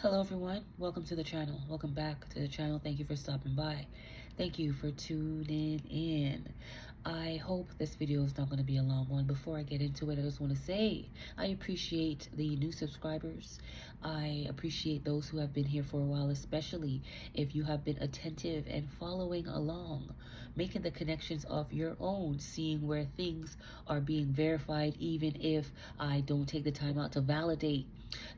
Hello everyone, welcome to the channel. Welcome back to the channel. Thank you for stopping by. Thank you for tuning in. I hope this video is not going to be a long one. Before I get into it, I just want to say I appreciate the new subscribers. I appreciate those who have been here for a while, especially if you have been attentive and following along, making the connections of your own, seeing where things are being verified, even if I don't take the time out to validate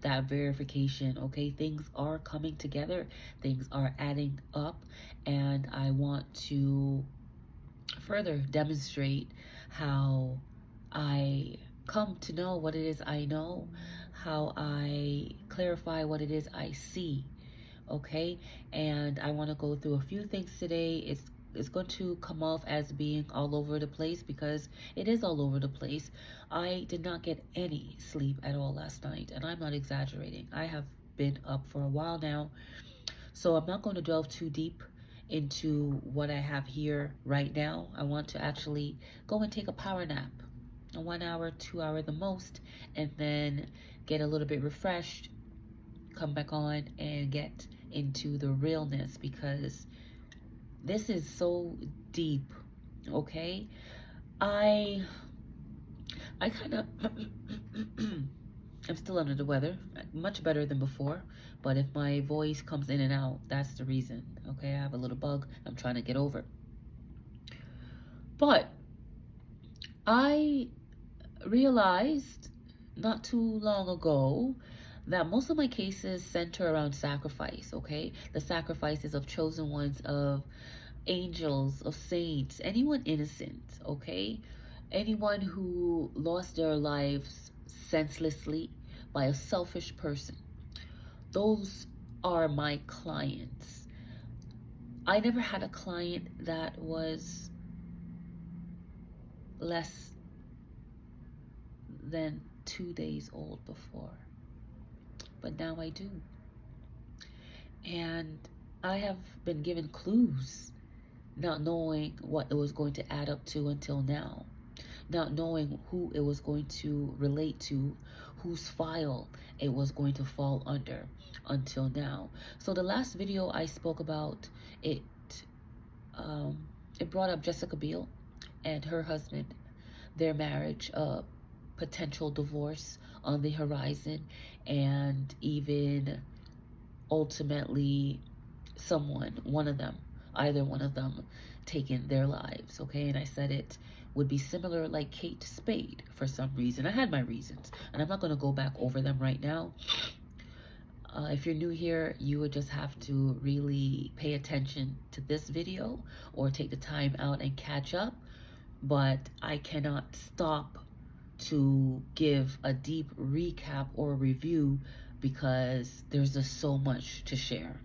that verification. Okay, things are coming together, things are adding up, and I want to further demonstrate how I come to know what it is I know, how I clarify what it is I see. Okay, and I want to go through a few things today. It's going to come off as being all over the place because it is all over the place. I did not get any sleep at all last night, and I'm not exaggerating. I have been up for a while now, so I'm not going to delve too deep into what I have here right now. I want to actually go and take a power nap, a 1 hour, 2 hour the most, and then get a little bit refreshed, come back on and get into the realness, because this is so deep. Okay, I kind of I'm still under the weather, much better than before, but if my voice comes in and out, that's the reason. Okay, I have a little bug I'm trying to get over. But I realized not too long ago that most of my cases center around sacrifice. Okay, the sacrifices of chosen ones, of angels, of saints, anyone innocent. Okay, anyone who lost their lives senselessly by a selfish person. Those are my clients. I never had a client that was less than 2 days old before, but now I do. And I have been given clues, not knowing what it was going to add up to until now, not knowing who it was going to relate to, whose file it was going to fall under until now. So the last video I spoke about, it brought up Jessica Biel and her husband, their marriage, potential divorce on the horizon, and even ultimately either one of them taking their lives. Okay, and I said it would be similar like Kate Spade for some reason. I had my reasons, and I'm not going to go back over them right now. If you're new here, you would just have to really pay attention to this video or take the time out and catch up. But I cannot stop to give a deep recap or review because there's just so much to share.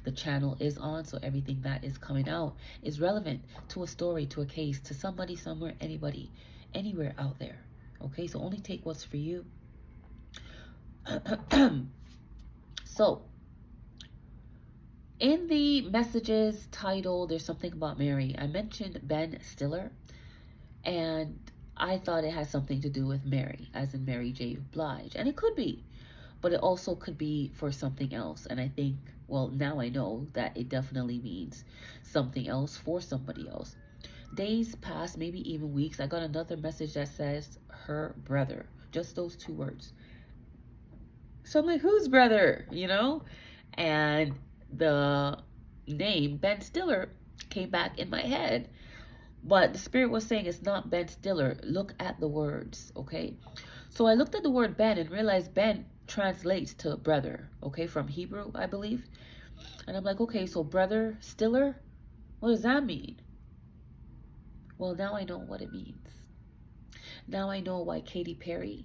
The channel is on, so everything that is coming out is relevant to a story, to a case, to somebody, somewhere, anybody, anywhere out there. Okay, so only take what's for you. So, in the messages title, there's something about Mary. I mentioned Ben Stiller, and I thought it had something to do with Mary, as in Mary J. Blige. And it could be, but it also could be for something else. And I think, well, now I know that it definitely means something else for somebody else. Days passed, maybe even weeks. I got another message that says her brother, just those two words. So I'm like, whose brother, And the name Ben Stiller came back in my head, but the spirit was saying it's not Ben Stiller. Look at the words. Okay, so I looked at the word Ben and realized Ben translates to brother, okay, from Hebrew, I believe. And I'm like, okay, so brother Stiller, what does that mean? Well, now I know what it means. Now I know why Katy Perry,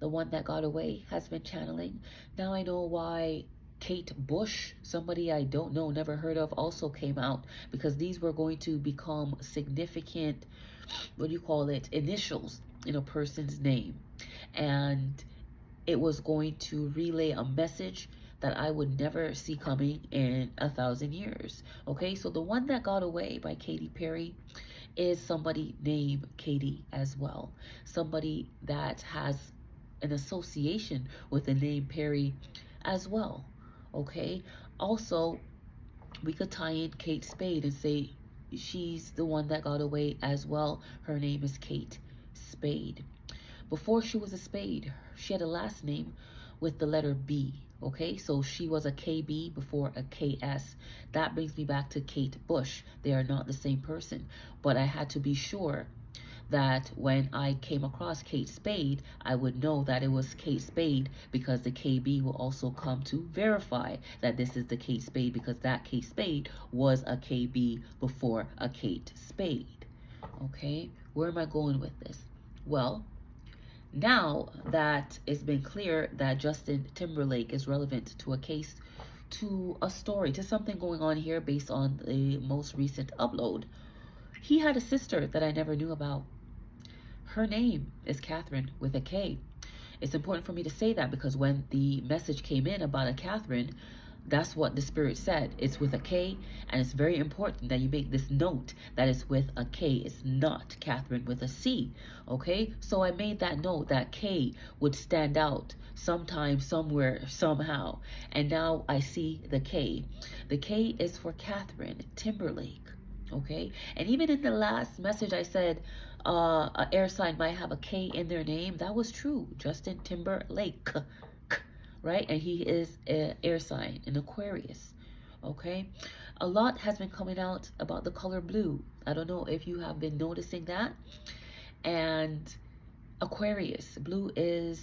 the one that got away, has been channeling. Now I know why Kate Bush, somebody I don't know, never heard of, also came out, because these were going to become significant, initials in a person's name. And it was going to relay a message that I would never see coming in 1,000 years. Okay, so the one that got away by Katy Perry is somebody named Katy as well. Somebody that has an association with the name Perry as well. Okay. Also, we could tie in Kate Spade and say she's the one that got away as well. Her name is Kate Spade. Before she was a Spade, she had a last name with the letter B. Okay, so she was a KB before a KS. That brings me back to Kate Bush. They are not the same person, but I had to be sure that when I came across Kate Spade, I would know that it was Kate Spade, because the KB will also come to verify that this is the Kate Spade, because that Kate Spade was a KB before a Kate Spade. Okay, where am I going with this? Well, now that it's been clear that Justin Timberlake is relevant to a case, to a story, to something going on here based on the most recent upload, he had a sister that I never knew about. Her name is Katherine with a K. It's important for me to say that because when the message came in about a Katherine, that's what the spirit said. It's with a K, and it's very important that you make this note that it's with a K. It's not Katherine with a C. Okay? So I made that note that K would stand out sometime, somewhere, somehow. And now I see the K. The K is for Catherine Timberlake. Okay? And even in the last message I said an air sign might have a K in their name. That was true. Justin Timberlake. Right? And he is an air sign, an Aquarius. Okay? A lot has been coming out about the color blue. I don't know if you have been noticing that. And Aquarius, blue is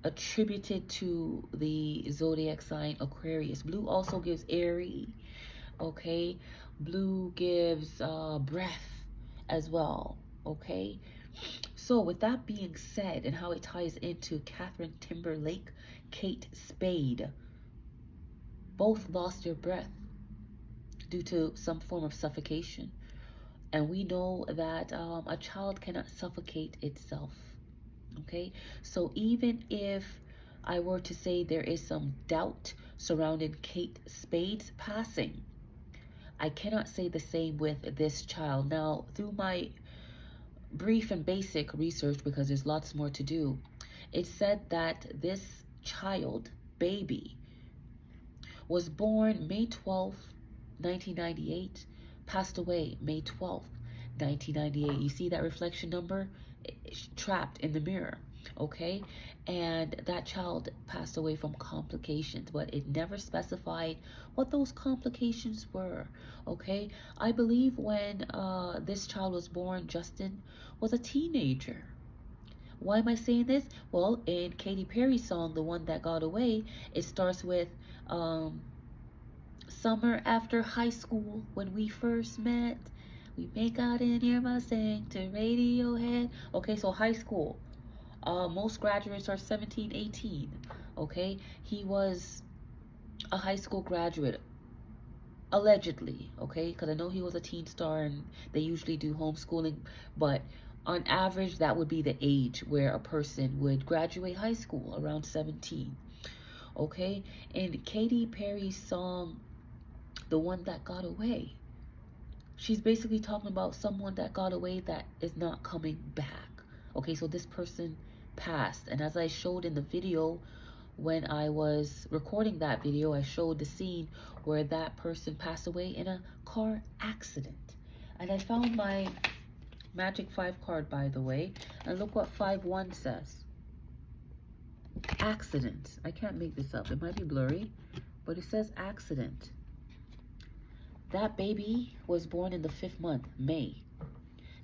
attributed to the zodiac sign Aquarius. Blue also gives airy. Okay? Blue gives breath as well. Okay? So with that being said, and how it ties into Catherine Timberlake, Kate Spade, both lost their breath due to some form of suffocation. And we know that a child cannot suffocate itself. Okay? So even if I were to say there is some doubt surrounding Kate Spade's passing, I cannot say the same with this child. Now, through my brief and basic research, because there's lots more to do, it said that this child, baby, was born May 12th, 1998, passed away May 12th, 1998. You see that reflection number? It's trapped in the mirror. Okay? And that child passed away from complications, but it never specified what those complications were. Okay? I believe when this child was born, Justin was a teenager. Why am I saying this? Well, in Katy Perry's song, the one that got away, it starts with summer after high school when we first met. We make out in your Mustang to Radiohead. Okay, so high school. Most graduates are 17, 18. Okay, he was a high school graduate, allegedly. Okay, because I know he was a teen star and they usually do homeschooling, but on average, that would be the age where a person would graduate high school, around 17. Okay, and Katy Perry's song, the one that got away, she's basically talking about someone that got away that is not coming back. Okay, so this person passed, and as I showed in the video, when I was recording that video, I showed the scene where that person passed away in a car accident. And I found my Magic 5 card, by the way, and look what 5-1 says. Accident. I can't make this up. It might be blurry, but it says accident. That baby was born in the 5th month, May.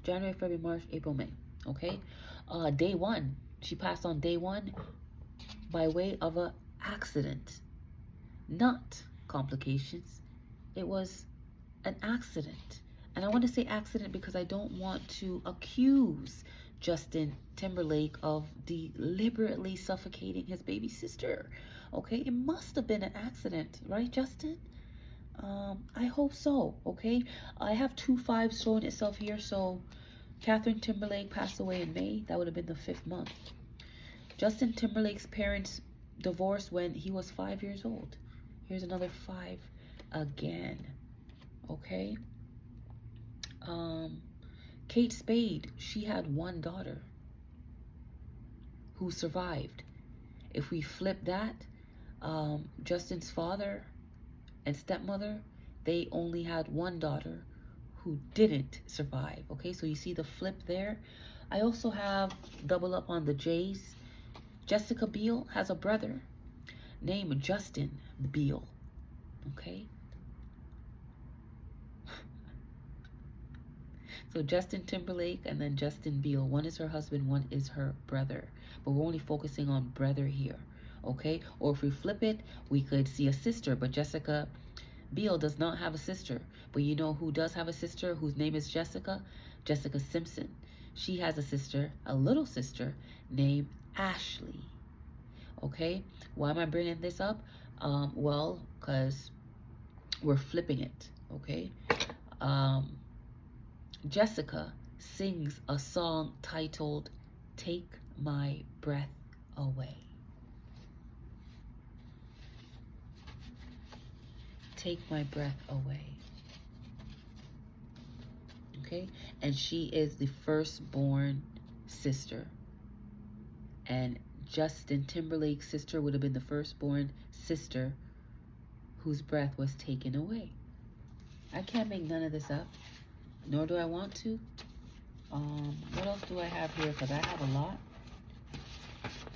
January, February, March, April, May. Okay? Day 1. She passed on day 1 by way of an accident. Not complications. It was an accident. And I want to say accident because I don't want to accuse Justin Timberlake of deliberately suffocating his baby sister. Okay? It must have been an accident, right, Justin? I hope so. Okay? I have 2 5s showing itself here, so Catherine Timberlake passed away in May. That would have been the 5th month. Justin Timberlake's parents divorced when he was 5 years old. Here's another 5 again. Okay? Kate Spade, she had 1 daughter who survived. If we flip that, Justin's father and stepmother, they only had one daughter who didn't survive. Okay, so you see the flip there. I also have double up on the J's. Jessica Biel has a brother named Justin Biel. Okay, so Justin Timberlake and then Justin Biel. One is her husband, one is her brother. But we're only focusing on brother here. Okay, or if we flip it, we could see a sister, but Jessica Biel does not have a sister. But you know who does have a sister whose name is Jessica? Jessica Simpson. She has a sister, a little sister, named Ashley. Okay, why am I bringing this up? Well, because we're flipping it. Okay, Jessica sings a song titled "Take My Breath Away." Take my breath away. Okay, and she is the firstborn sister, and Justin Timberlake's sister would have been the firstborn sister whose breath was taken away. I can't make none of this up, nor do I want to. What else do I have here? Because I have a lot.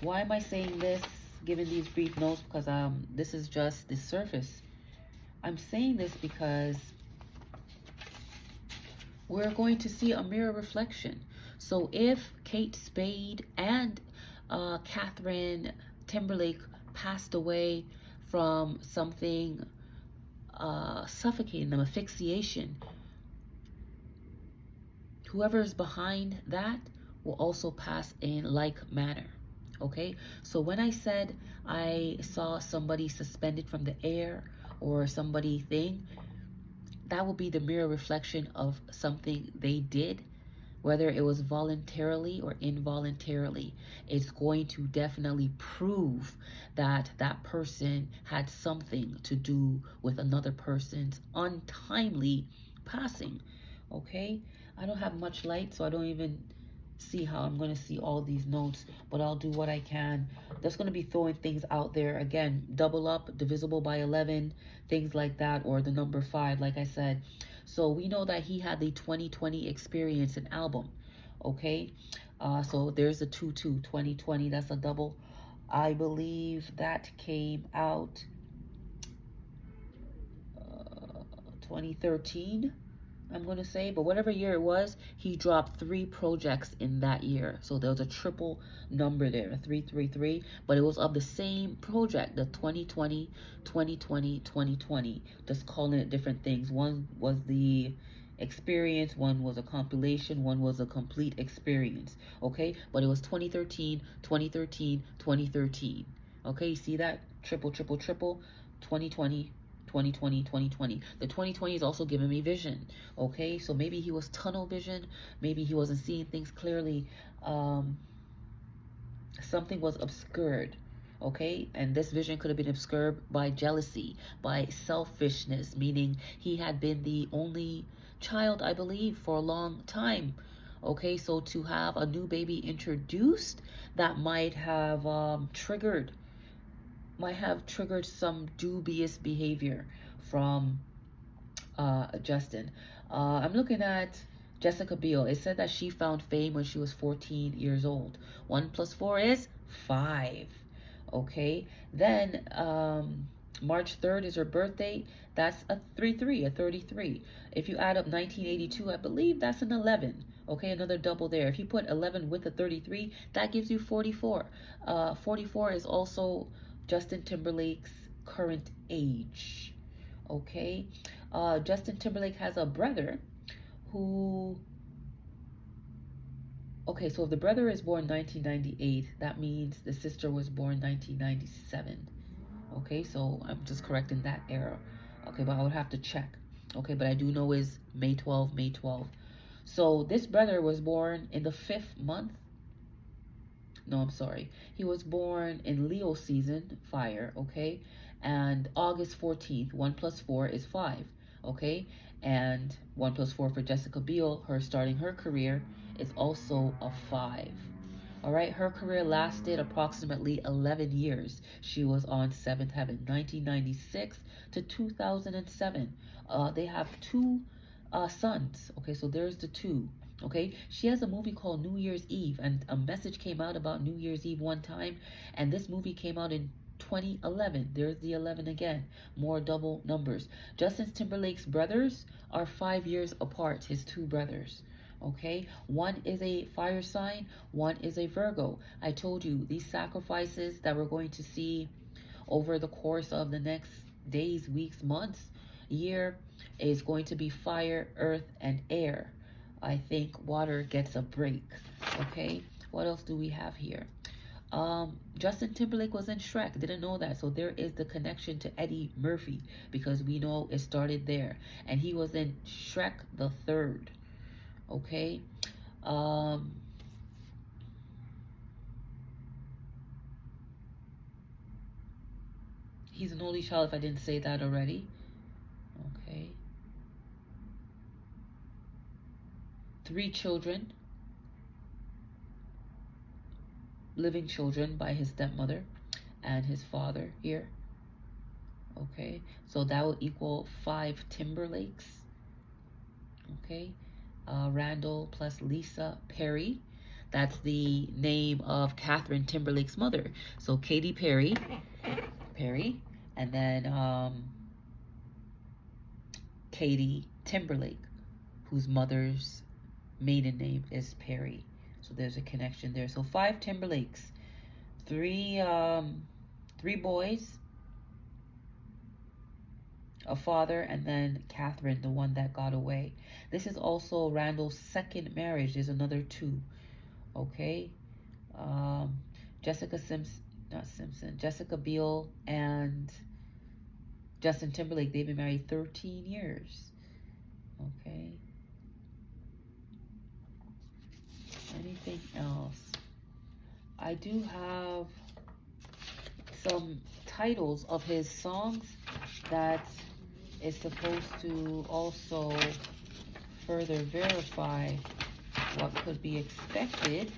Why am I saying this, giving these brief notes? Because this is just the surface. I'm saying this because we're going to see a mirror reflection. So if Kate Spade and Katherine Timberlake passed away from something suffocating them, asphyxiation, whoever is behind that will also pass in like manner. Okay, so when I said I saw somebody suspended from the air or somebody thing, that will be the mirror reflection of something they did, whether it was voluntarily or involuntarily. It's going to definitely prove that that person had something to do with another person's untimely passing. Okay, I don't have much light, so I don't even see how I'm going to see all these notes, but I'll do what I can. That's going to be throwing things out there. Again, double up, divisible by 11, things like that, or the number 5, like I said. So we know that he had the 2020 experience, an album. Okay, so there's a 2-2, 2020, that's a double. I believe that came out 2013. I'm going to say, but whatever year it was, he dropped 3 projects in that year. So there was a triple number there, 333, but it was of the same project, the 2020, 2020, 2020, just calling it different things. One was the experience, one was a compilation, one was a complete experience. Okay, but it was 2013, 2013, 2013. Okay, you see that? Triple, triple, triple, 2020, 2020, 2020. The 2020 is also giving me vision. Okay, so maybe he was tunnel vision, maybe he wasn't seeing things clearly. Something was obscured. Okay, and this vision could have been obscured by jealousy, by selfishness, meaning he had been the only child, I believe, for a long time. Okay, so to have a new baby introduced, that might have triggered some dubious behavior from Justin. I'm looking at Jessica Biel. It said that she found fame when she was 14 years old. 1 + 4 is 5. Okay, then March 3rd is her birthday. That's a 33. If you add up 1982, I believe that's an 11. Okay, another double there. If you put 11 with a 33, that gives you 44. 44 is also Justin Timberlake's current age. Okay, Justin Timberlake has a brother who, okay, so if the brother is born 1998, that means the sister was born 1997. Okay, so I'm just correcting that error. Okay, but I would have to check. Okay, but I do know is May 12. So this brother was born in the 5th month. No, I'm sorry. He was born in Leo season, fire, okay? And August 14th, 1 + 4 is 5, okay? And 1 + 4 for Jessica Biel, her starting her career, is also a 5. All right, her career lasted approximately 11 years. She was on Seventh Heaven, 1996 to 2007. They have two sons. Okay, so there's the two. Okay, she has a movie called New Year's Eve, and a message came out about New Year's Eve one time, and this movie came out in 2011. There's the 11 again, more double numbers. Justin Timberlake's brothers are 5 years apart, his two brothers. Okay, one is a fire sign, one is a Virgo. I told you these sacrifices that we're going to see over the course of the next days, weeks, months, year is going to be fire, earth, and air. I think water gets a break. Okay, what else do we have here? Justin Timberlake was in Shrek. Didn't know that. So there is the connection to Eddie Murphy, because we know it started there. And he was in Shrek the Third. Okay. He's an only child, if I didn't say that already. Okay. 3 children, living children by his stepmother and his father here. Okay, so that will equal 5 Timberlakes. Okay, Randall plus Lisa Perry. That's the name of Katherine Timberlake's mother. So Katy Perry, and then Katy Timberlake, whose mother's maiden name is Perry. So there's a connection there. So 5 Timberlakes, 3 boys, a father, and then Katherine, the one that got away. This is also Randall's second marriage. There's another 2. Okay, Jessica Biel and Justin Timberlake, they've been married 13 years. Okay. Anything else? I do have some titles of his songs that is supposed to also further verify what could be expected.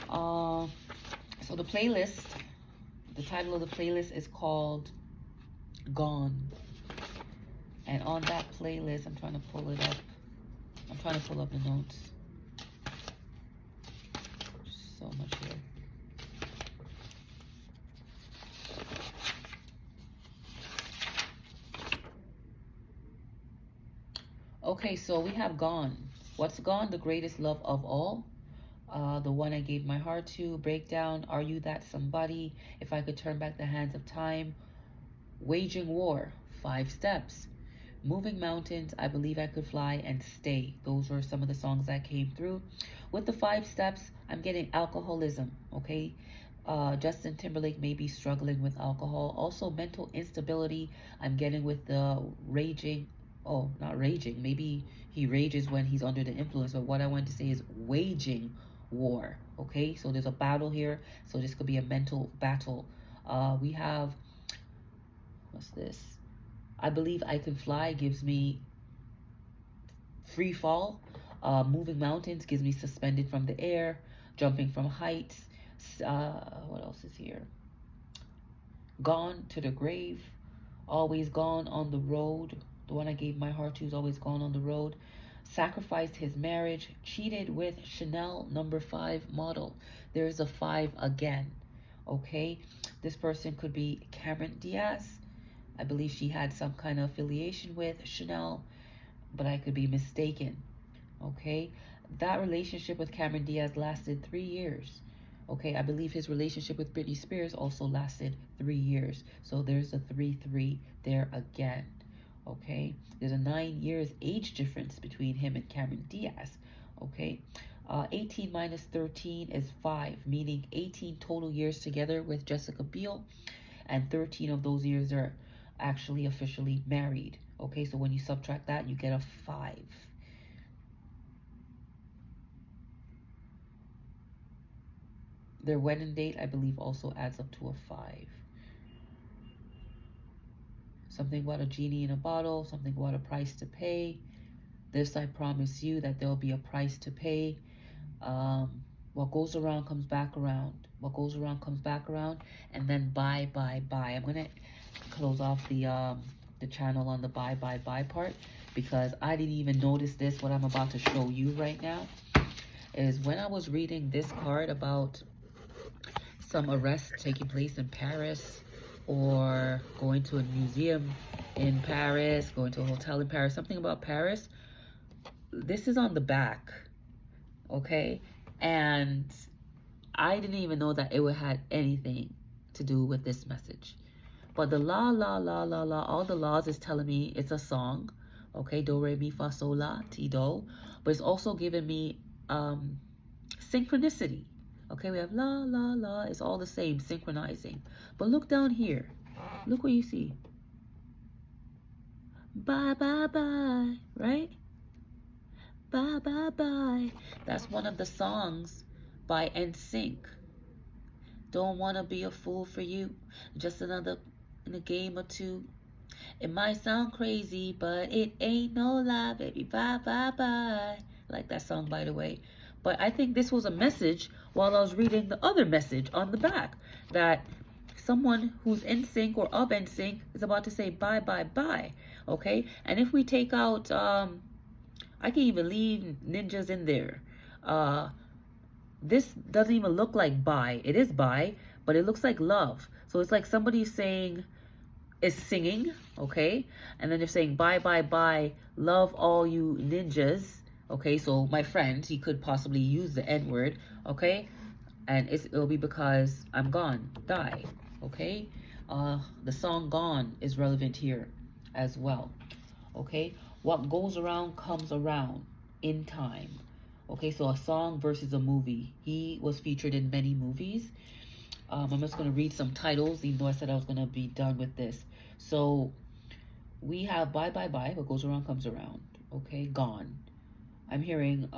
So the playlist, the title of the playlist is called Gone. And on that playlist, I'm trying to pull it up. I'm trying to pull up the notes. So much here. Okay, so we have Gone. What's Gone? The greatest love of all. The one I gave my heart to. Breakdown. Are you that somebody? If I could turn back the hands of time. Waging war. 5 steps. Moving mountains. I believe I could fly, and stay. Those were some of the songs that came through. With the 5 steps, I'm getting alcoholism. Okay. Justin Timberlake may be struggling with alcohol. Also mental instability. I'm getting with the raging. Oh, not raging. Maybe he rages when he's under the influence. But what I want to say is waging war. Okay, so there's a battle here. So this could be a mental battle. We have, what's this? I believe I can fly gives me free fall. Moving mountains gives me suspended from the air. Jumping from heights. What else is here? Gone to the grave. Always gone on the road. The one I gave my heart to is always gone on the road. Sacrificed his marriage. Cheated with Chanel number 5 model. There's a 5 again. Okay. This person could be Cameron Diaz. I believe she had some kind of affiliation with Chanel, but I could be mistaken. Okay. That relationship with Cameron Diaz lasted 3 years. Okay. I believe his relationship with Britney Spears also lasted 3 years. So there's a 3-3 there again. Okay, there's a 9 years age difference between him and Cameron Diaz. Okay, 18 minus 13 is 5, meaning 18 total years together with Jessica Biel, and 13 of those years are actually officially married. Okay, so when you subtract that, you get a 5. Their wedding date, I believe, also adds up to a 5. Something about a genie in a bottle, something about a price to pay. This, I promise you that there'll be a price to pay. What goes around comes back around. What goes around comes back around. And then bye, bye, bye. I'm gonna close off the channel on the bye, bye, bye part, because I didn't even notice this. What I'm about to show you right now is when I was reading this card about some arrest taking place in Paris, or going to a museum in Paris, going to a hotel in Paris, something about Paris. This is on the back, okay? And I didn't even know that it had anything to do with this message. But the la, la, la, la, la, all the laws is telling me it's a song, okay? Do, re, mi, fa, sol, la, ti, do. But it's also giving me synchronicity. Okay, we have la, la, la. It's all the same, synchronizing. But look down here. Look what you see. Bye, bye, bye, right? Bye, bye, bye. That's one of the songs by NSYNC. Don't want to be a fool for you. Just another in a game or two. It might sound crazy, but it ain't no lie, baby. Bye, bye, bye. I like that song, by the way. But I think this was a message while I was reading the other message on the back, that someone who's in sync or of NSYNC is about to say bye, bye, bye. Okay? And if we take out, I can even leave ninjas in there. This doesn't even look like bye. It is bye, but it looks like love. So it's like somebody saying, is singing, okay? And then they're saying bye, bye, bye, love all you ninjas. Okay, so my friend, he could possibly use the N word, okay? And it'll be because I'm gone, die, okay? The song Gone is relevant here as well, okay? What goes around comes around in time. Okay, so a song versus a movie. He was featured in many movies. I'm just going to read some titles, even though I said I was going to be done with this. So we have Bye, Bye, Bye, what goes around comes around. Okay, Gone. I'm hearing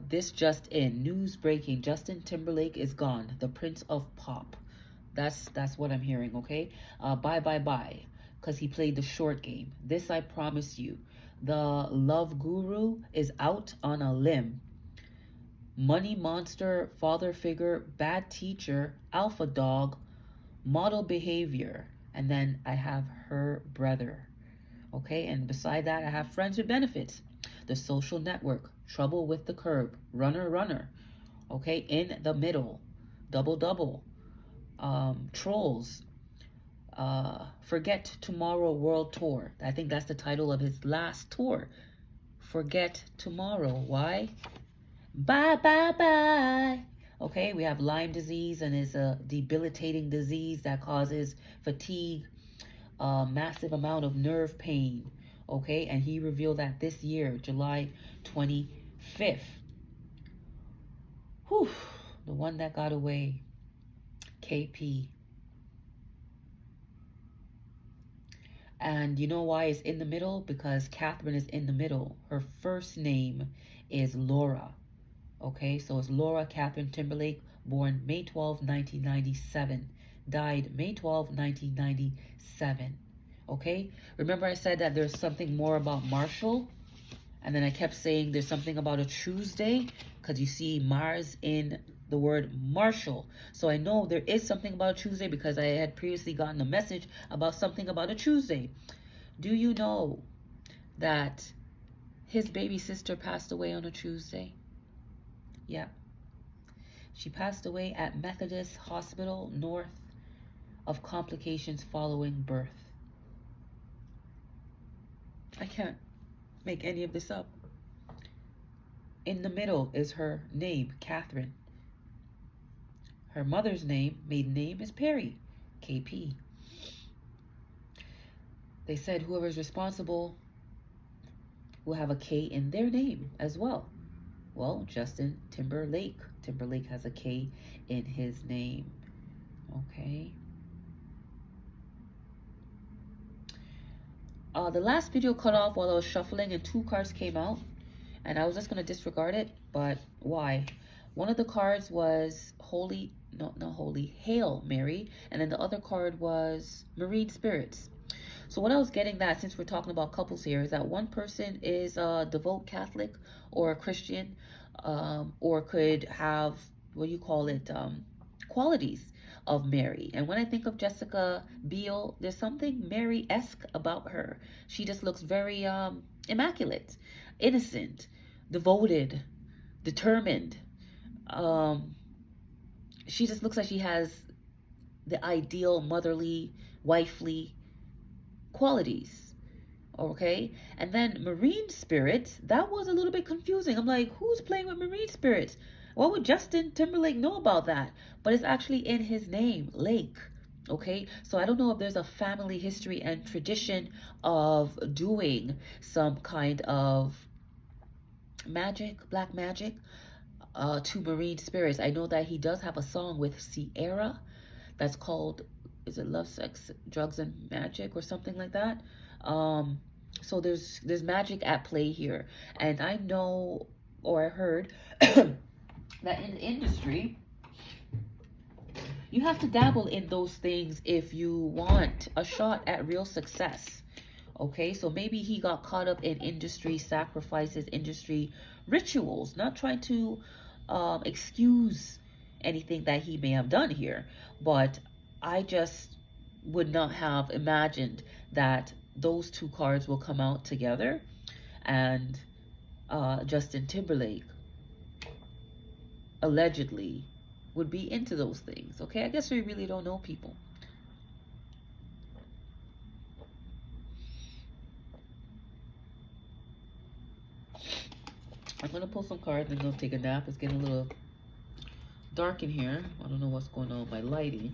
this just in, news breaking, Justin Timberlake is gone, the Prince of Pop. That's what I'm hearing, okay? Bye, Bye, Bye, because he played the short game. This I promise you. The love guru is out on a limb. Money monster, father figure, bad teacher, alpha dog, model behavior. And then I have her brother. Okay, and beside that, I have friends with benefits. The social network, trouble with the curb, runner, runner. Okay, in the middle, double, double. Trolls, Forget Tomorrow World Tour. I think that's the title of his last tour. Forget Tomorrow. Why? Bye, bye, bye. Okay, we have Lyme disease, and it's a debilitating disease that causes fatigue, massive amount of nerve pain. Okay, and he revealed that this year, July 25th. Whew, the one that got away, KP. And you know why it's in the middle? Because Katherine is in the middle. Her first name is Laura. Okay, so it's Laura Katherine Timberlake, born May 12, 1997. Died May 12, 1997. Okay, remember I said that there's something more about Marshall? And then I kept saying there's something about a Tuesday, because you see Mars in the word Marshall. So I know there is something about a Tuesday because I had previously gotten a message about something about a Tuesday. Do you know that his baby sister passed away on a Tuesday? Yeah. She passed away at Methodist Hospital north of complications following birth. I can't make any of this up. In the middle is her name, Katherine. Her mother's name, maiden name, is Perry, KP. They said whoever's responsible will have a K in their name as well. Well, Justin Timberlake. Timberlake has a K in his name. Okay. The last video cut off while I was shuffling and two cards came out. And I was just going to disregard it. But why? One of the cards was Hail Mary. And then the other card was Marine Spirits. So what I was getting that, since we're talking about couples here, is that one person is a devout Catholic or a Christian, or could have what do you call it, qualities of Mary. And when I think of Jessica Biel, there's something Mary-esque about her. She just looks very immaculate, innocent, devoted, determined. Um, she just looks like she has the ideal motherly, wifely qualities. Okay, and then marine spirits, that was a little bit confusing. I'm like, who's playing with marine spirits? What would Justin Timberlake know about that? But it's actually in his name, Lake. Okay, so I don't know if there's a family history and tradition of doing some kind of magic, black magic, to marine spirits. I know that he does have a song with Sierra that's called, is it Love, Sex, Drugs, and Magic or something like that? So there's magic at play here. And I know, or I heard, that in the industry, you have to dabble in those things if you want a shot at real success. Okay, so maybe he got caught up in industry sacrifices, industry rituals, not trying to excuse anything that he may have done here. But I just would not have imagined that those two cards will come out together, and Justin Timberlake allegedly would be into those things. Okay, I guess we really don't know people. I'm gonna pull some cards and go take a nap. It's getting a little dark in here. I don't know what's going on with my lighting.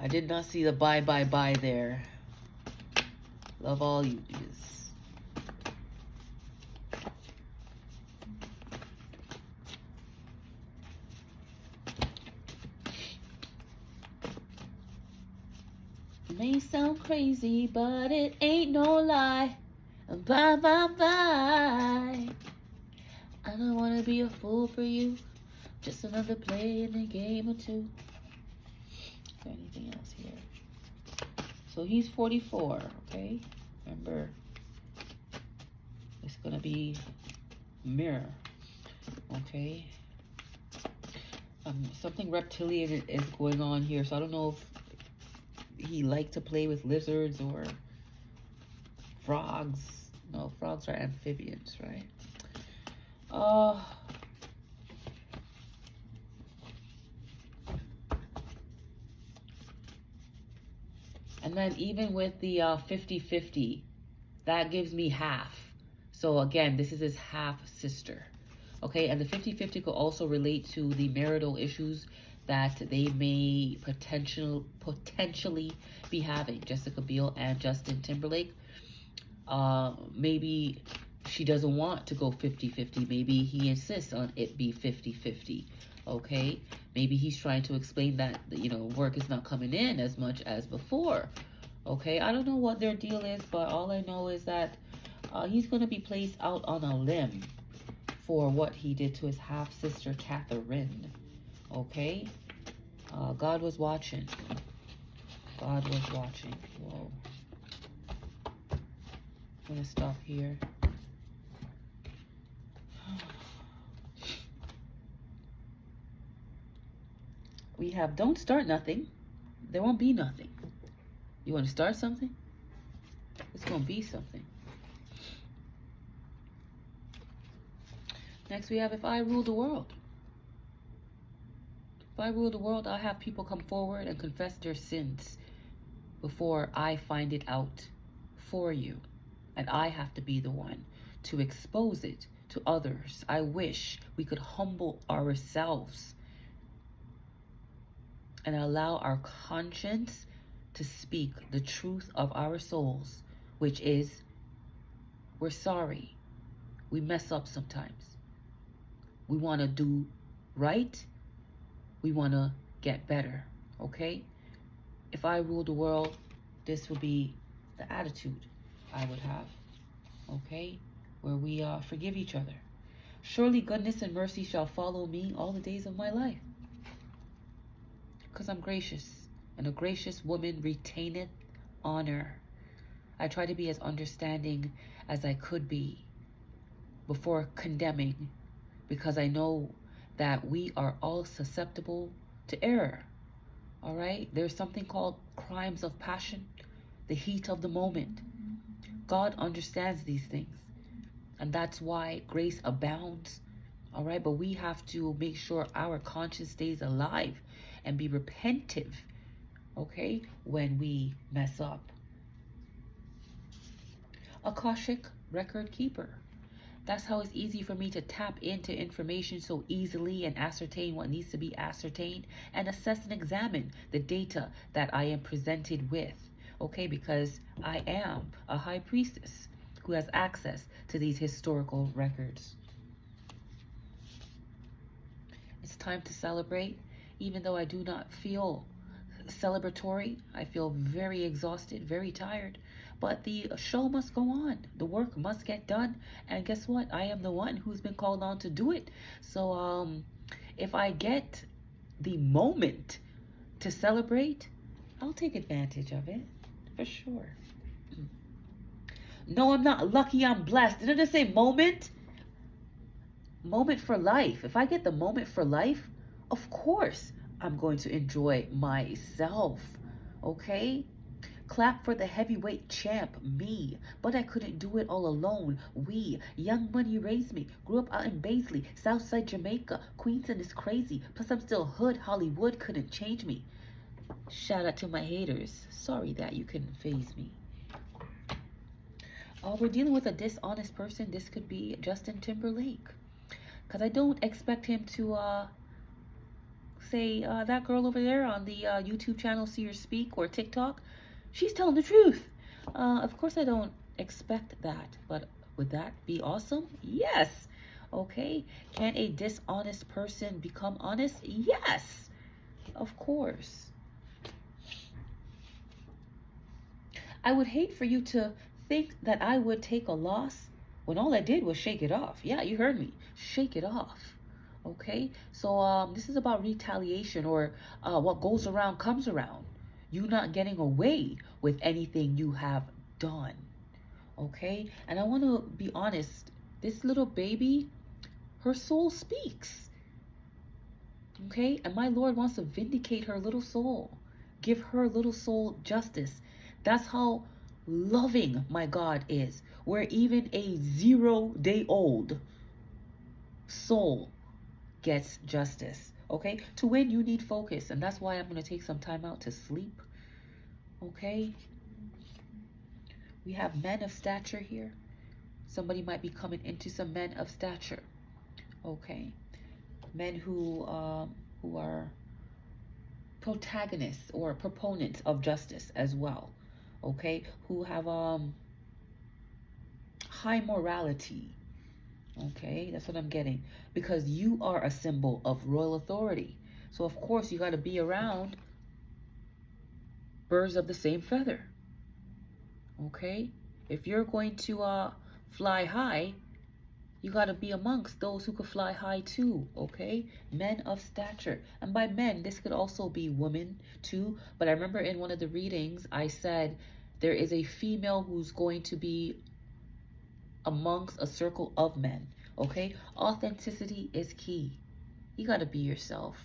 I did not see the bye there. Love all you do. May sound crazy, but it ain't no lie. Bye. I don't want to be a fool for you. Just another play in the game or two. Is there anything else here? So he's 44, okay? Remember, it's going to be mirror, okay? Something reptilian is going on here, so I don't know if he liked to play with lizards or frogs. No, frogs are amphibians, right? And then even with the 50-50, that gives me half. So again, this is his half sister. Okay, and the 50-50 could also relate to the marital issues that they may potentially be having, Jessica Biel and Justin Timberlake. Maybe she doesn't want to go 50-50. Maybe he insists on it be 50-50. Okay, maybe he's trying to explain that, you know, work is not coming in as much as before. Okay, I don't know what their deal is, but all I know is that he's going to be placed out on a limb for what he did to his half-sister, Katherine. Okay? God was watching. God was watching. Whoa. I'm going to stop here. We have don't start nothing. There won't be nothing. You want to start something? It's going to be something. Next we have if I rule the world. If I rule the world, I'll have people come forward and confess their sins before I find it out for you. And I have to be the one to expose it to others. I wish we could humble ourselves and allow our conscience to speak the truth of our souls, which is, we're sorry. We mess up sometimes. We want to do right. We want to get better, okay? If I ruled the world, this would be the attitude I would have, okay? Where we forgive each other. Surely goodness and mercy shall follow me all the days of my life. Because I'm gracious, and a gracious woman retaineth honor. I try to be as understanding as I could be. before condemning, because I know that we are all susceptible to error. All right? There's something called crimes of passion, the heat of the moment. God understands these things, and that's why grace abounds. All right? But we have to make sure our conscience stays alive and be repentive, okay, when we mess up. Akashic record keeper. That's how it's easy for me to tap into information so easily and ascertain what needs to be ascertained and assess and examine the data that I am presented with. Okay, because I am a high priestess who has access to these historical records. It's time to celebrate. Even though I do not feel celebratory, I feel very exhausted, very tired. But the show must go on. The work must get done. And guess what? I am the one who's been called on to do it. So if I get the moment to celebrate, I'll take advantage of it for sure. No, I'm not lucky, I'm blessed. Didn't I say moment? Moment for life. If I get the moment for life, of course I'm going to enjoy myself. Okay? Clap for the heavyweight champ, me. But I couldn't do it all alone. We. Young Money raised me. Grew up out in Baisley, Southside Jamaica. Queenston is crazy. Plus I'm still hood. Hollywood couldn't change me. Shout out to my haters. Sorry that you couldn't faze me. We're dealing with a dishonest person. This could be Justin Timberlake. Because I don't expect him to say that girl over there on the YouTube channel See Her Speak or TikTok, she's telling the truth. Of course I don't expect that, but would that be awesome? Yes. Okay. Can a dishonest person become honest? Yes. Of course. I would hate for you to think that I would take a loss when all I did was shake it off. Yeah, you heard me. Shake it off. Okay, so this is about retaliation, or what goes around comes around. You not getting away with anything you have done. Okay, and I want to be honest. This little baby, her soul speaks. Okay, and my Lord wants to vindicate her little soul. Give her little soul justice. That's how loving my God is. Where even a 0-day-old soul gets justice. Okay, to win you need focus, and that's why I'm going to take some time out to sleep. Okay, we have men of stature here. Somebody might be coming into some men of stature. Okay, men who are protagonists or proponents of justice as well. Okay, who have high morality. Okay, that's what I'm getting. Because you are a symbol of royal authority. So, of course, you got to be around birds of the same feather. Okay? If you're going to fly high, you got to be amongst those who could fly high too. Okay? Men of stature. And by men, this could also be women too. But I remember in one of the readings, I said there is a female who's going to be amongst a circle of men. Okay, authenticity is key. You got to be yourself.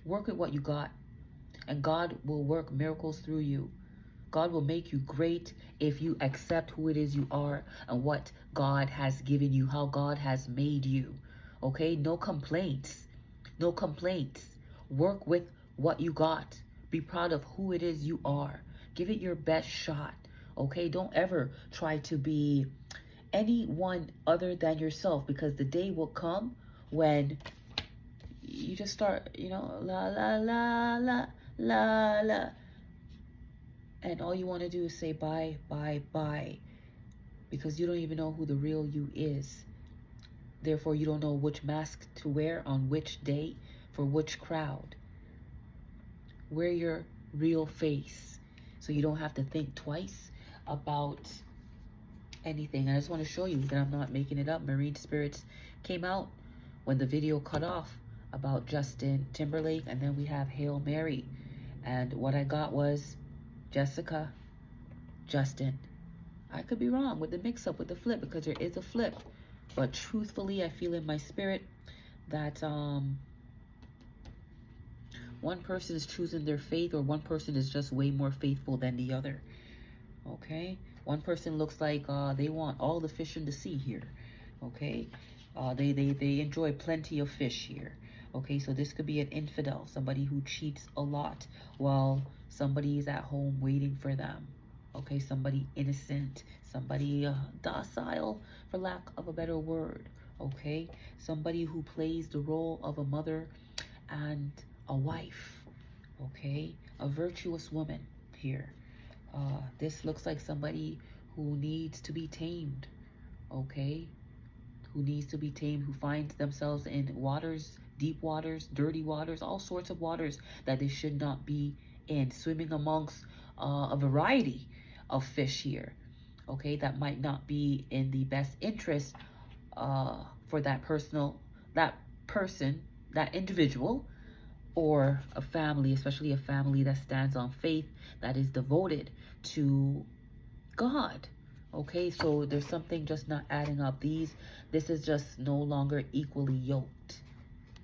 Work with what you got, and God will work miracles through you. God will make you great if you accept who it is you are and what God has given you, how God has made you. Okay, no complaints. No complaints. Work with what you got. Be proud of who it is you are. Give it your best shot. Okay, don't ever try to be anyone other than yourself, because the day will come when you just start, la la la la la la, and all you want to do is say bye, bye, bye, because you don't even know who the real you is. Therefore, you don't know which mask to wear on which day for which crowd. Wear your real face so you don't have to think twice about anything. And I just want to show you that I'm not making it up. Marine spirits came out when the video cut off about Justin Timberlake, and then we have Hail Mary, and what I got was Jessica, Justin. I could be wrong with the mix-up with the flip, because there is a flip. But truthfully, I feel in my spirit that one person is choosing their faith, or one person is just way more faithful than the other. Okay, one person looks like they want all the fish in the sea here. Okay, they enjoy plenty of fish here. Okay, so this could be an infidel, somebody who cheats a lot while somebody is at home waiting for them. Okay, somebody innocent, somebody docile, for lack of a better word. Okay, somebody who plays the role of a mother and a wife. Okay, a virtuous woman here. This looks like somebody who needs to be tamed. Okay, who needs to be tamed, who finds themselves in waters, deep waters, dirty waters, all sorts of waters that they should not be in, swimming amongst a variety of fish here. Okay, that might not be in the best interest for that person, that individual, or a family, especially a family that stands on faith, that is devoted to God. Okay, so there's something just not adding up. This is just no longer equally yoked.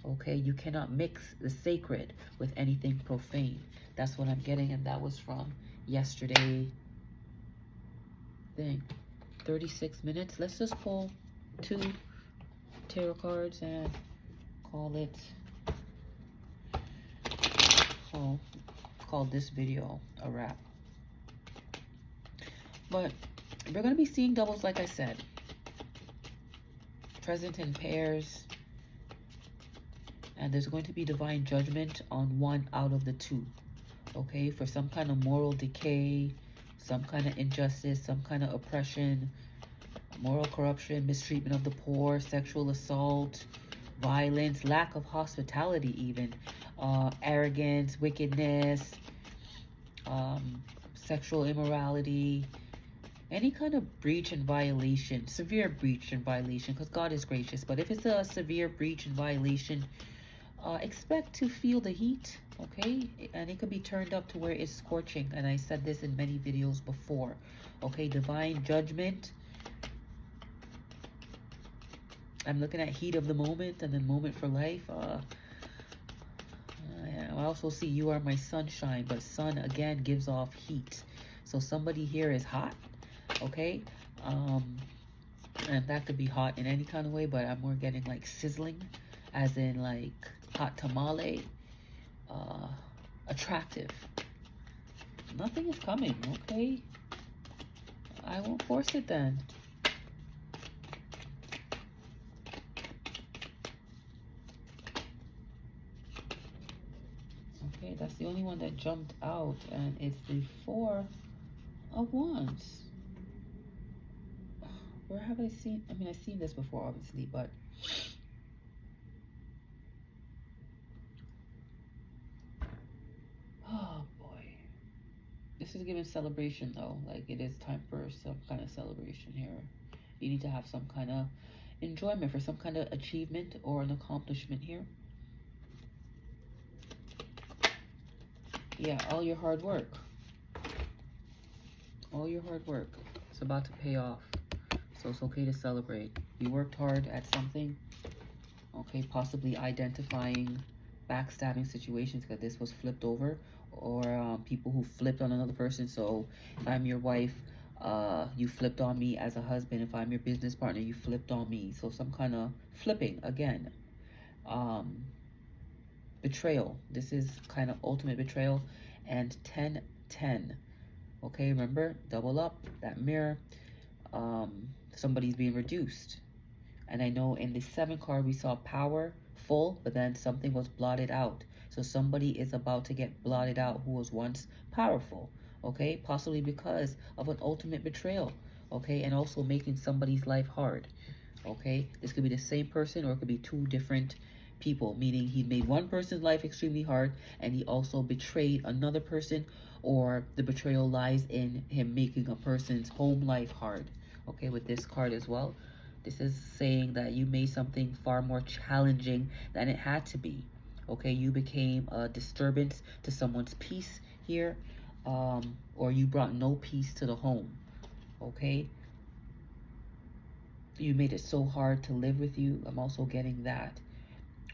Okay, you cannot mix the sacred with anything profane. That's what I'm getting, and that was from yesterday thing. 36 minutes. Let's just pull 2 tarot cards and call it, call this video a wrap. But we're going to be seeing doubles, like I said, present in pairs, and there's going to be divine judgment on one out of the 2. Okay, for some kind of moral decay, some kind of injustice, some kind of oppression, moral corruption, mistreatment of the poor, sexual assault, violence, lack of hospitality even, arrogance, wickedness, sexual immorality, any kind of breach and violation, severe breach and violation, because God is gracious. But if it's a severe breach and violation, expect to feel the heat, okay? And it could be turned up to where it's scorching. And I said this in many videos before, okay? Divine judgment. I'm looking at heat of the moment and then moment for life. I also see you are my sunshine, but sun again gives off heat. So somebody here is hot, okay? And that could be hot in any kind of way, but I'm more getting like sizzling, as in like hot tamale, attractive. Nothing is coming, okay? I won't force it then. Okay, that's the only one that jumped out, and it's the 4 of Wands. Where have I seen? I mean, I've seen this before, obviously, but oh boy, this is giving celebration though. Like, it is time for some kind of celebration here. You need to have some kind of enjoyment for some kind of achievement or an accomplishment here. Yeah, all your hard work. All your hard work. It's about to pay off. So it's okay to celebrate. You worked hard at something. Okay, possibly identifying backstabbing situations, because this was flipped over. Or people who flipped on another person. So if I'm your wife, you flipped on me as a husband. If I'm your business partner, you flipped on me. So some kind of flipping again. Betrayal. This is kind of ultimate betrayal. And 10-10. Okay, remember, double up, that mirror. Somebody's being reduced. And I know in the 7 card we saw power full, but then something was blotted out. So somebody is about to get blotted out who was once powerful. Okay, possibly because of an ultimate betrayal. Okay, and also making somebody's life hard. Okay, this could be the same person, or it could be 2 different people, meaning he made one person's life extremely hard and he also betrayed another person, or the betrayal lies in him making a person's home life hard. Okay, with this card as well, this is saying that you made something far more challenging than it had to be. Okay, you became a disturbance to someone's peace here, or you brought no peace to the home. Okay, You made it so hard to live with you. I'm also getting that.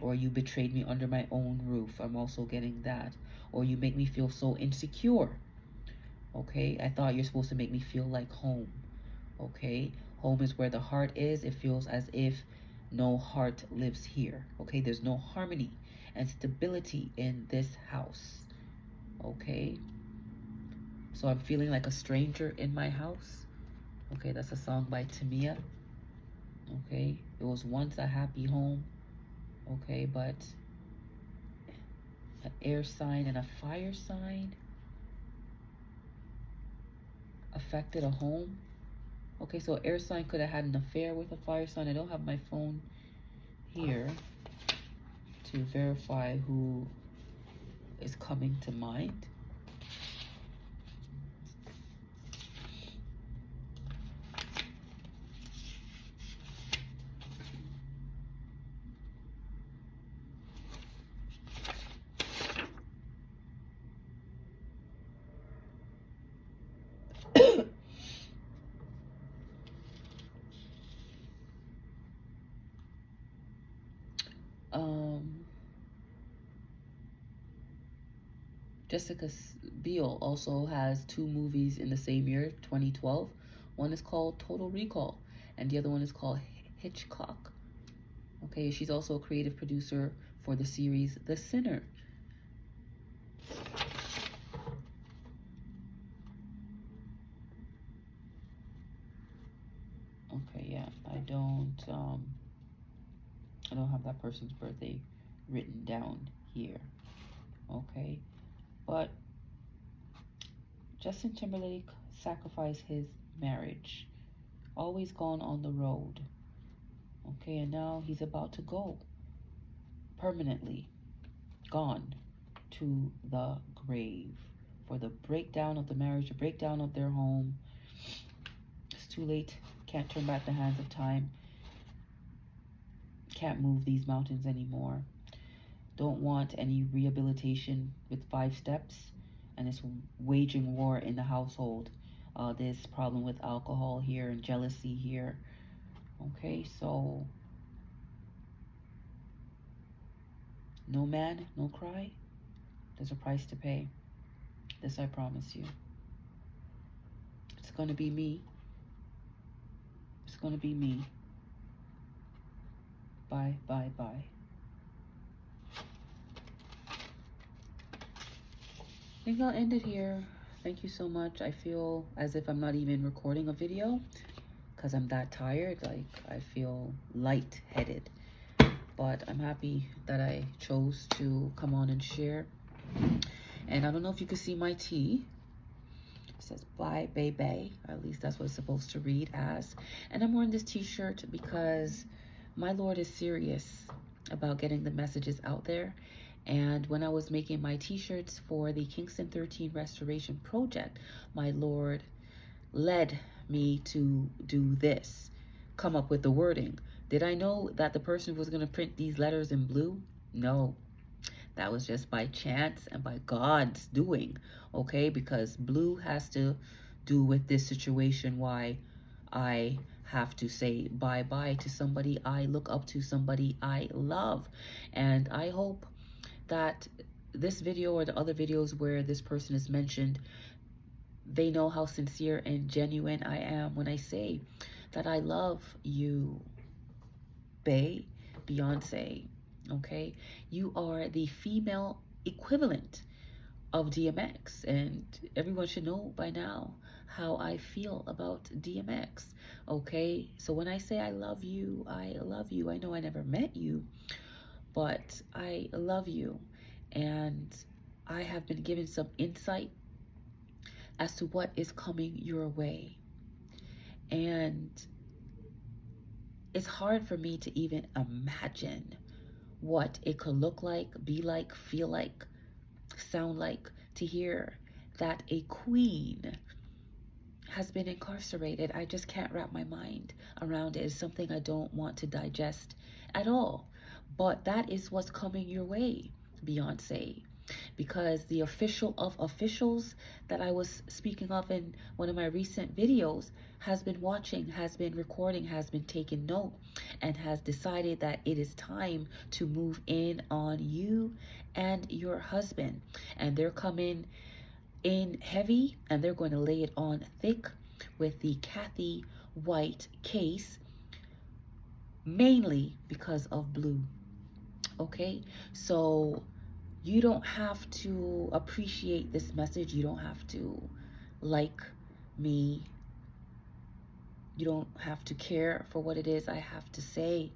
Or you betrayed me under my own roof. I'm also getting that. Or you make me feel so insecure. Okay, I thought you're supposed to make me feel like home. Okay, home is where the heart is. It feels as if no heart lives here. Okay, there's no harmony and stability in this house. Okay, so I'm feeling like a stranger in my house. Okay, that's a song by Tamika. Okay, it was once a happy home. Okay, but an air sign and a fire sign affected a home. Okay, so air sign could have had an affair with a fire sign. I don't have my phone here to verify who is coming to mind. Jessica Biel also has 2 movies in the same year, 2012. One is called Total Recall, and the other one is called Hitchcock. Okay, she's also a creative producer for the series The Sinner. Okay, yeah, I don't have that person's birthday written down here. Okay, but Justin Timberlake sacrificed his marriage, always gone on the road. Okay, and now he's about to go permanently, gone to the grave for the breakdown of the marriage, the breakdown of their home. It's too late. Can't turn back the hands of time. Can't move these mountains anymore. Don't want any rehabilitation with 5 steps, and it's waging war in the household. There's problem with alcohol here and jealousy here. Okay, so no man, no cry. There's a price to pay. This I promise you. It's gonna be me. It's gonna be me. Bye, bye, bye. I think I'll end it here. Thank you so much. I feel as if I'm not even recording a video because I'm that tired. Like, I feel lightheaded. But I'm happy that I chose to come on and share. And I don't know if you can see my tea. It says bye, baby. Or at least that's what it's supposed to read as. And I'm wearing this t-shirt because my Lord is serious about getting the messages out there. And when I was making my t-shirts for the Kingston 13 Restoration Project, my Lord led me to do this, come up with the wording. Did I know that the person was going to print these letters in blue? No, that was just by chance and by God's doing, okay? Because blue has to do with this situation, why I have to say bye-bye to somebody I look up to, somebody I love. And I hope that this video or the other videos where this person is mentioned, they know how sincere and genuine I am when I say that I love you, Beyonce, okay? You are the female equivalent of DMX, and everyone should know by now how I feel about DMX, okay? So when I say I love you, I love you. I know I never met you, but I love you, and I have been given some insight as to what is coming your way. And it's hard for me to even imagine what it could look like, be like, feel like, sound like, to hear that a queen has been incarcerated. I just can't wrap my mind around it. It's something I don't want to digest at all. But that is what's coming your way, Beyonce. because the official of officials that I was speaking of in one of my recent videos has been watching, has been recording, has been taking note, and has decided that it is time to move in on you and your husband. And they're coming in heavy, and they're going to lay it on thick with the Cathy White case, mainly because of Blue. Okay, so you don't have to appreciate this message. You don't have to like me. You don't have to care for what it is I have to say.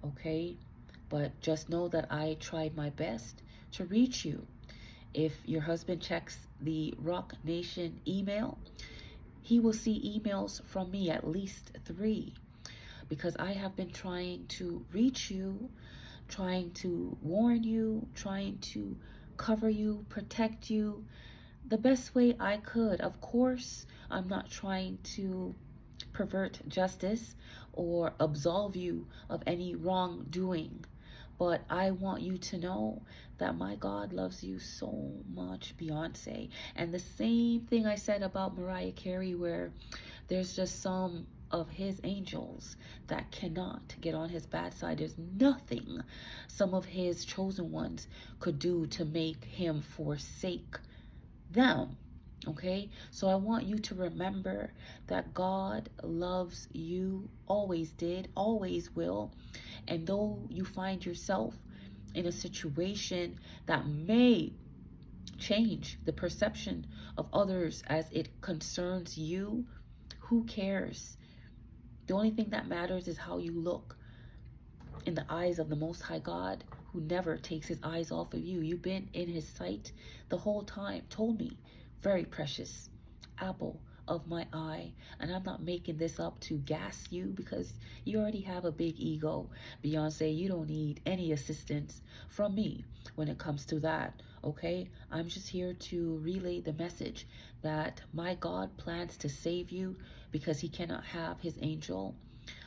Okay, but just know that I tried my best to reach you. If your husband checks the Rock Nation email, he will see emails from me, at least 3, because I have been trying to reach you, trying to warn you, trying to cover you, protect you the best way I could. Of course, I'm not trying to pervert justice or absolve you of any wrongdoing, but I want you to know that my God loves you so much, Beyonce. And the same thing I said about Mariah Carey, where there's just some of his angels that cannot get on his bad side. There's nothing some of his chosen ones could do to make him forsake them. Okay, so I want you to remember that God loves you, always did, always will. And though you find yourself in a situation that may change the perception of others as it concerns you, who cares? The only thing that matters is how you look in the eyes of the Most High God, who never takes his eyes off of you. You've been in his sight the whole time. Told me, very precious apple of my eye. And I'm not making this up to gas you, because you already have a big ego. Beyonce, you don't need any assistance from me when it comes to that. Okay, I'm just here to relay the message that my God plans to save you, because he cannot have his angel,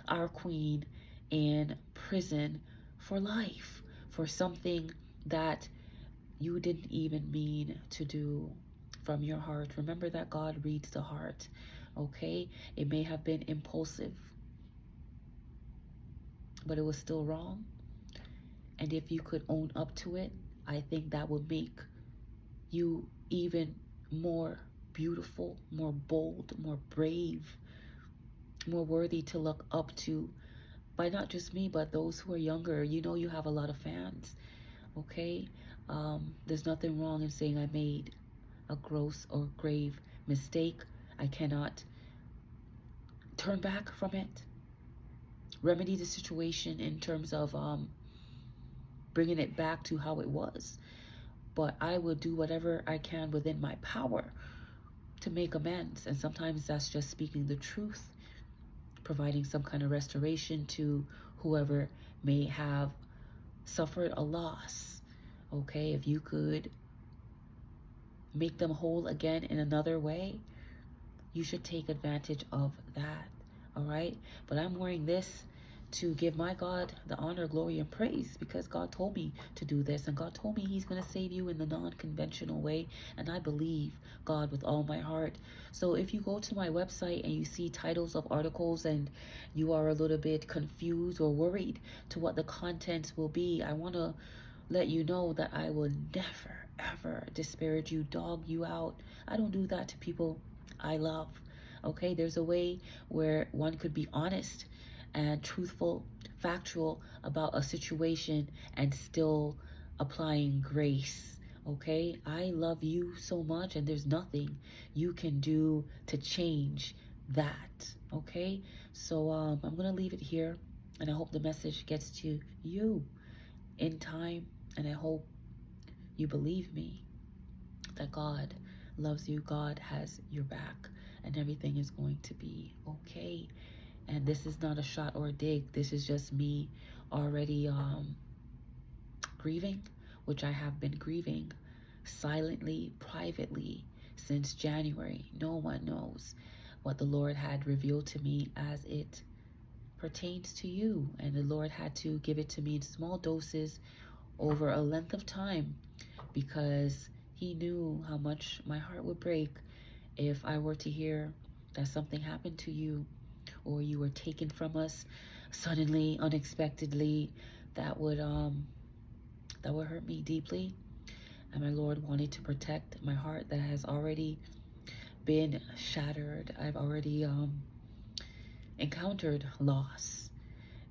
our queen, in prison for life for something that you didn't even mean to do from your heart. Remember that God reads the heart. Okay, it may have been impulsive, but it was still wrong. And if you could own up to it, I think that would make you even more beautiful, more bold, more brave, more worthy to look up to by not just me, but those who are younger. You know, you have a lot of fans. Okay, there's nothing wrong in saying I made a gross or grave mistake. I cannot turn back from it, remedy the situation in terms of bringing it back to how it was, but I will do whatever I can within my power to make amends. And sometimes that's just speaking the truth, providing some kind of restoration to whoever may have suffered a loss. Okay, if you could make them whole again in another way, you should take advantage of that. All right, but I'm wearing this to give my God the honor, glory, and praise, because God told me to do this, and God told me he's going to save you in the non-conventional way, and I believe God with all my heart. So if you go to my website and you see titles of articles and you are a little bit confused or worried to what the contents will be, I want to let you know that I will never, ever disparage you, dog you out. I don't do that to people I love. Okay, there's a way where one could be honest and truthful, factual about a situation and still applying grace. Okay, I love you so much, and there's nothing you can do to change that. Okay, so I'm gonna leave it here, and I hope the message gets to you in time, and I hope you believe me that God loves you, God has your back, and everything is going to be okay. And this is not a shot or a dig. This is just me already grieving, which I have been grieving silently, privately since January. No one knows what the Lord had revealed to me as it pertains to you. And the Lord had to give it to me in small doses over a length of time, because he knew how much my heart would break if I were to hear that something happened to you, or you were taken from us suddenly, unexpectedly. That would hurt me deeply. And my Lord wanted to protect my heart that has already been shattered. I've already encountered loss,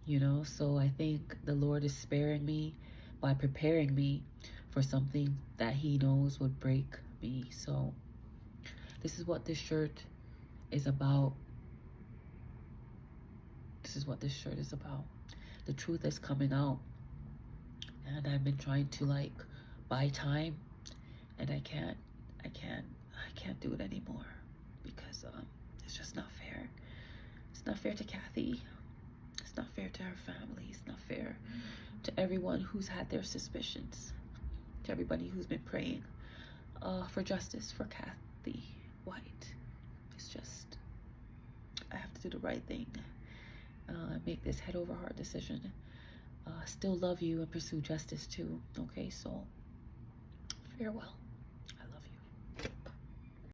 you know. So I think the Lord is sparing me by preparing me for something that he knows would break me. So this is what this shirt is about. This is what this shirt is about. The truth is coming out, and I've been trying to like buy time, and I can't do it anymore, because it's just not fair. It's not fair to Cathy. It's not fair to her family. It's not fair to everyone who's had their suspicions, to everybody who's been praying for justice for Cathy White. It's just, I have to do the right thing. Make this head over heart decision. Still love you and pursue justice too. Okay, so farewell.